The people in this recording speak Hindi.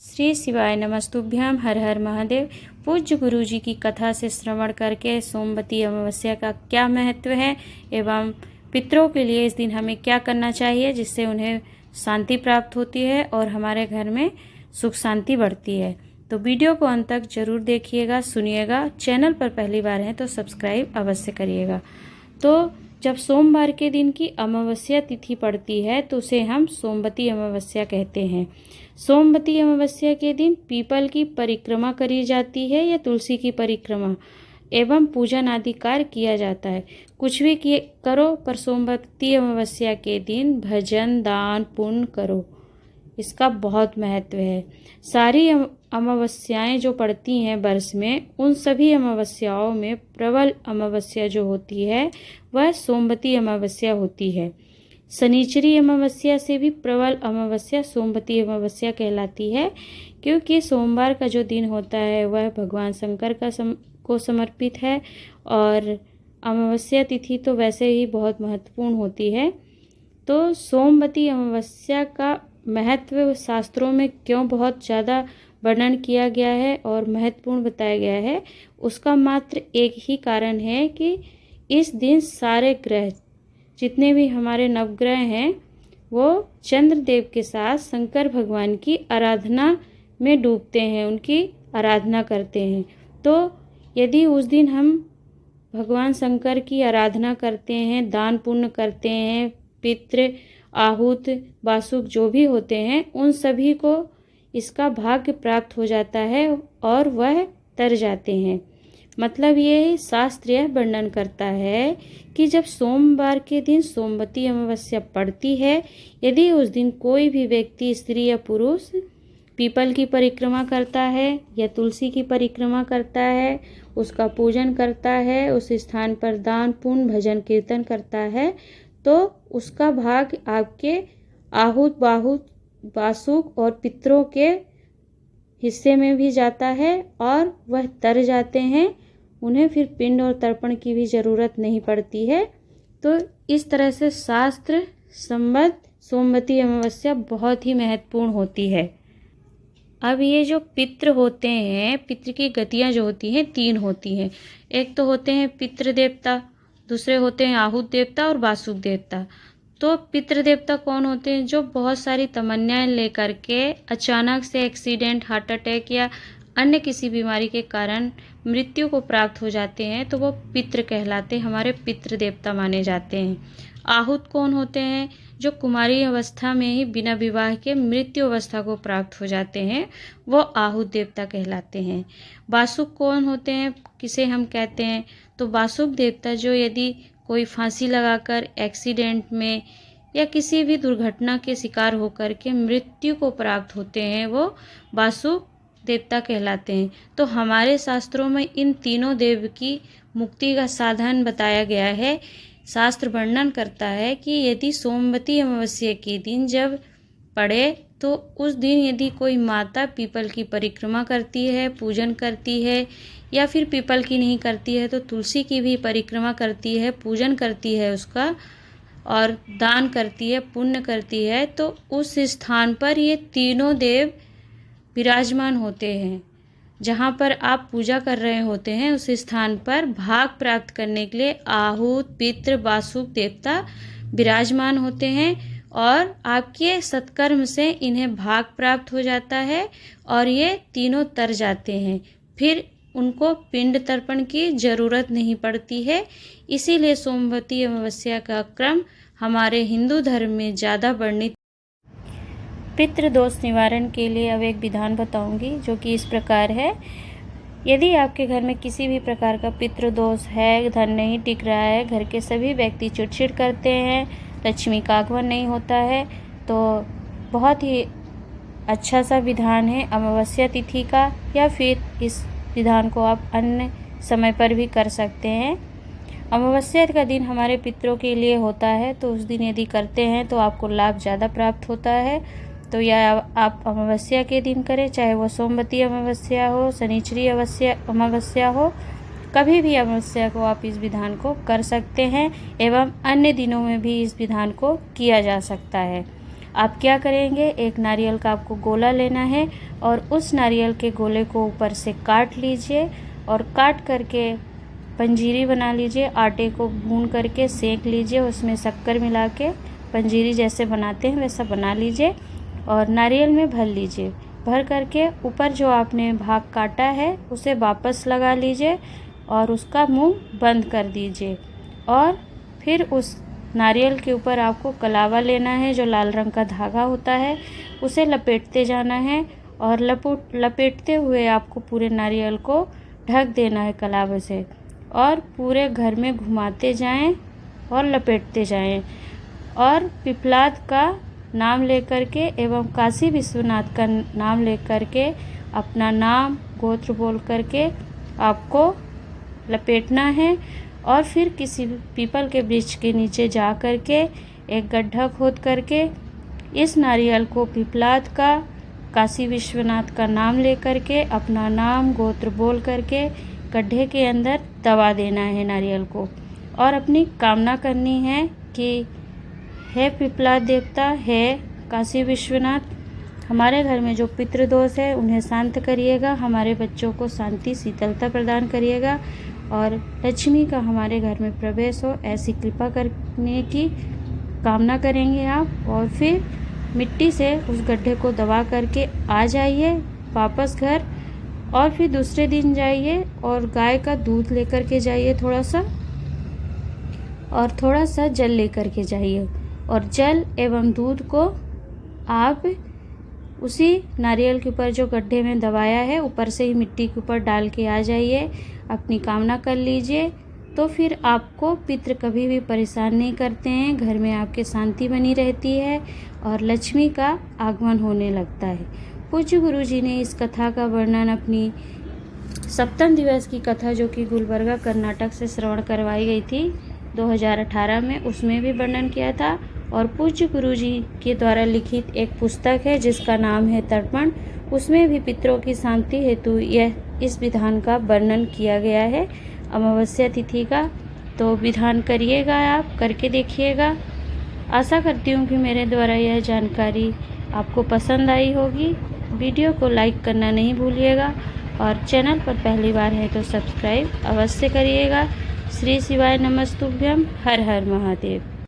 श्री शिवाय नमस्तुभ्याम। हर हर महादेव। पूज्य गुरु जी की कथा से श्रवण करके सोमवती अमावस्या का क्या महत्व है एवं पितरों के लिए इस दिन हमें क्या करना चाहिए जिससे उन्हें शांति प्राप्त होती है और हमारे घर में सुख शांति बढ़ती है। तो वीडियो को अंत तक जरूर देखिएगा, सुनिएगा। चैनल पर पहली बार हैं तो सब्सक्राइब अवश्य करिएगा। तो जब सोमवार के दिन की अमावस्या तिथि पड़ती है तो उसे हम सोमवती अमावस्या कहते हैं। सोमवती अमावस्या के दिन पीपल की परिक्रमा करी जाती है या तुलसी की परिक्रमा एवं पूजन आदि कार्य किया जाता है। कुछ भी करो पर सोमवती अमावस्या के दिन भजन दान पुण्य करो, इसका बहुत महत्व है। सारी अमावस्याएं जो पड़ती हैं वर्ष में, उन सभी अमावस्याओं में प्रबल अमावस्या जो होती है वह सोमवती अमावस्या होती है। शनिचरी अमावस्या से भी प्रबल अमावस्या सोमवती अमावस्या कहलाती है, क्योंकि सोमवार का जो दिन होता है वह भगवान शंकर को समर्पित है और अमावस्या तिथि तो वैसे ही बहुत महत्वपूर्ण होती है। तो सोमवती अमावस्या का महत्व शास्त्रों में क्यों बहुत ज़्यादा वर्णन किया गया है और महत्वपूर्ण बताया गया है, उसका मात्र एक ही कारण है कि इस दिन सारे ग्रह जितने भी हमारे नवग्रह हैं वो चंद्रदेव के साथ शंकर भगवान की आराधना में डूबते हैं, उनकी आराधना करते हैं। तो यदि उस दिन हम भगवान शंकर की आराधना करते हैं, दान पुण्य करते हैं, पितृ आहूत वासुक जो भी होते हैं उन सभी को इसका भाग्य प्राप्त हो जाता है और वह तर जाते हैं। मतलब ये शास्त्र यह वर्णन करता है कि जब सोमवार के दिन सोमवती अमावस्या पड़ती है, यदि उस दिन कोई भी व्यक्ति स्त्री या पुरुष पीपल की परिक्रमा करता है या तुलसी की परिक्रमा करता है, उसका पूजन करता है, उस स्थान पर दान पुण्य भजन कीर्तन करता है, तो उसका भाग आपके आहूत बाहुत वासुक और पितरों के हिस्से में भी जाता है और वह तर जाते हैं। उन्हें फिर पिंड और तर्पण की भी ज़रूरत नहीं पड़ती है। तो इस तरह से शास्त्र सम्मत सोमवती अमावस्या बहुत ही महत्वपूर्ण होती है। अब ये जो पितृ होते हैं, पितृ की गतियाँ जो होती हैं तीन होती हैं। एक तो होते हैं पितृ देवता, दूसरे होते हैं आहूत देवता और वासुक देवता। तो पितृ देवता कौन होते हैं? जो बहुत सारी तमन्याएं लेकर के अचानक से एक्सीडेंट, हार्ट अटैक या अन्य किसी बीमारी के कारण मृत्यु को प्राप्त हो जाते हैं, तो वो पितृ कहलाते, हमारे पितृ देवता माने जाते हैं। आहूत कौन होते हैं? जो कुमारी अवस्था में ही बिना विवाह के मृत्यु अवस्था को प्राप्त हो जाते हैं, वो आहूत देवता कहलाते हैं। वासुक कौन होते हैं, किसे हम कहते हैं? तो वासुक देवता जो यदि कोई फांसी लगाकर एक्सीडेंट में या किसी भी दुर्घटना के शिकार होकर के मृत्यु को प्राप्त होते हैं, वो वासुक देवता कहलाते हैं। तो हमारे शास्त्रों में इन तीनों देव की मुक्ति का साधन बताया गया है। शास्त्र वर्णन करता है कि यदि सोमवती अमावस्या के दिन जब पड़े तो उस दिन यदि कोई माता पीपल की परिक्रमा करती है, पूजन करती है, या फिर पीपल की नहीं करती है तो तुलसी की भी परिक्रमा करती है, पूजन करती है उसका और दान करती है, पुण्य करती है, तो उस स्थान पर ये तीनों देव विराजमान होते हैं। जहाँ पर आप पूजा कर रहे होते हैं उस स्थान पर भाग प्राप्त करने के लिए आहूत पितृ वासुक देवता विराजमान होते हैं और आपके सत्कर्म से इन्हें भाग प्राप्त हो जाता है और ये तीनों तर जाते हैं। फिर उनको पिंड तर्पण की जरूरत नहीं पड़ती है। इसीलिए सोमवती अमावस्या का क्रम हमारे हिंदू धर्म में ज़्यादा वर्णित। पितृदोष निवारण के लिए अब एक विधान बताऊंगी जो कि इस प्रकार है। यदि आपके घर में किसी भी प्रकार का पितृदोष है, धन नहीं टिक रहा है, घर के सभी व्यक्ति चिड़चिड़ करते हैं, लक्ष्मी का आगमन नहीं होता है, तो बहुत ही अच्छा सा विधान है अमावस्या तिथि का, या फिर इस विधान को आप अन्य समय पर भी कर सकते हैं। अमावस्या का दिन हमारे पितरों के लिए होता है, तो उस दिन यदि करते हैं तो आपको लाभ ज़्यादा प्राप्त होता है। तो या आप अमावस्या के दिन करें, चाहे वो सोमवती अमावस्या हो, शनिचरी अमावस्या हो, कभी भी अमावस्या को आप इस विधान को कर सकते हैं एवं अन्य दिनों में भी इस विधान को किया जा सकता है। आप क्या करेंगे, एक नारियल का आपको गोला लेना है और उस नारियल के गोले को ऊपर से काट लीजिए और काट करके पंजीरी बना लीजिए। आटे को भून करके सेक लीजिए, उसमें शक्कर मिला के पंजीरी जैसे बनाते हैं वैसा बना लीजिए और नारियल में भर लीजिए। भर करके ऊपर जो आपने भाग काटा है उसे वापस लगा लीजिए और उसका मुंह बंद कर दीजिए। और फिर उस नारियल के ऊपर आपको कलावा लेना है, जो लाल रंग का धागा होता है, उसे लपेटते जाना है और लपेटते हुए आपको पूरे नारियल को ढक देना है कलावे से और पूरे घर में घुमाते जाएं और लपेटते जाएं। और पिपलाद का नाम लेकर के एवं काशी विश्वनाथ का नाम लेकर के अपना नाम गोत्र बोल करके आपको लपेटना है और फिर किसी पीपल के वृक्ष के नीचे जा कर के एक गड्ढा खोद करके इस नारियल को पिपलाद का काशी विश्वनाथ का नाम लेकर के अपना नाम गोत्र बोल करके गड्ढे के अंदर दबा देना है नारियल को और अपनी कामना करनी है कि हे पिपलाद देवता, हे काशी विश्वनाथ, हमारे घर में जो पितृदोष है उन्हें शांत करिएगा, हमारे बच्चों को शांति शीतलता प्रदान करिएगा और लक्ष्मी का हमारे घर में प्रवेश हो, ऐसी कृपा करने की कामना करेंगे आप। और फिर मिट्टी से उस गड्ढे को दबा करके आ जाइए वापस घर और फिर दूसरे दिन जाइए और गाय का दूध लेकर के जाइए थोड़ा सा जल लेकर के जाइए और जल एवं दूध को आप उसी नारियल के ऊपर जो गड्ढे में दबाया है ऊपर से ही मिट्टी के ऊपर डाल के आ जाइए, अपनी कामना कर लीजिए। तो फिर आपको पितृ कभी भी परेशान नहीं करते हैं, घर में आपके शांति बनी रहती है और लक्ष्मी का आगमन होने लगता है। पूज्य गुरुजी ने इस कथा का वर्णन अपनी सप्तम दिवस की कथा जो कि गुलबर्गा कर्नाटक से श्रवण करवाई गई थी 2018 में, उसमें भी वर्णन किया था। और पूज्य गुरुजी के द्वारा लिखित एक पुस्तक है जिसका नाम है तर्पण, उसमें भी पितरों की शांति हेतु यह इस विधान का वर्णन किया गया है अमावस्या तिथि का। तो विधान करिएगा, आप करके देखिएगा। आशा करती हूँ कि मेरे द्वारा यह जानकारी आपको पसंद आई होगी। वीडियो को लाइक करना नहीं भूलिएगा और चैनल पर पहली बार है तो सब्सक्राइब अवश्य करिएगा। श्री शिवाय नमस्तुभ्यम। हर हर महादेव।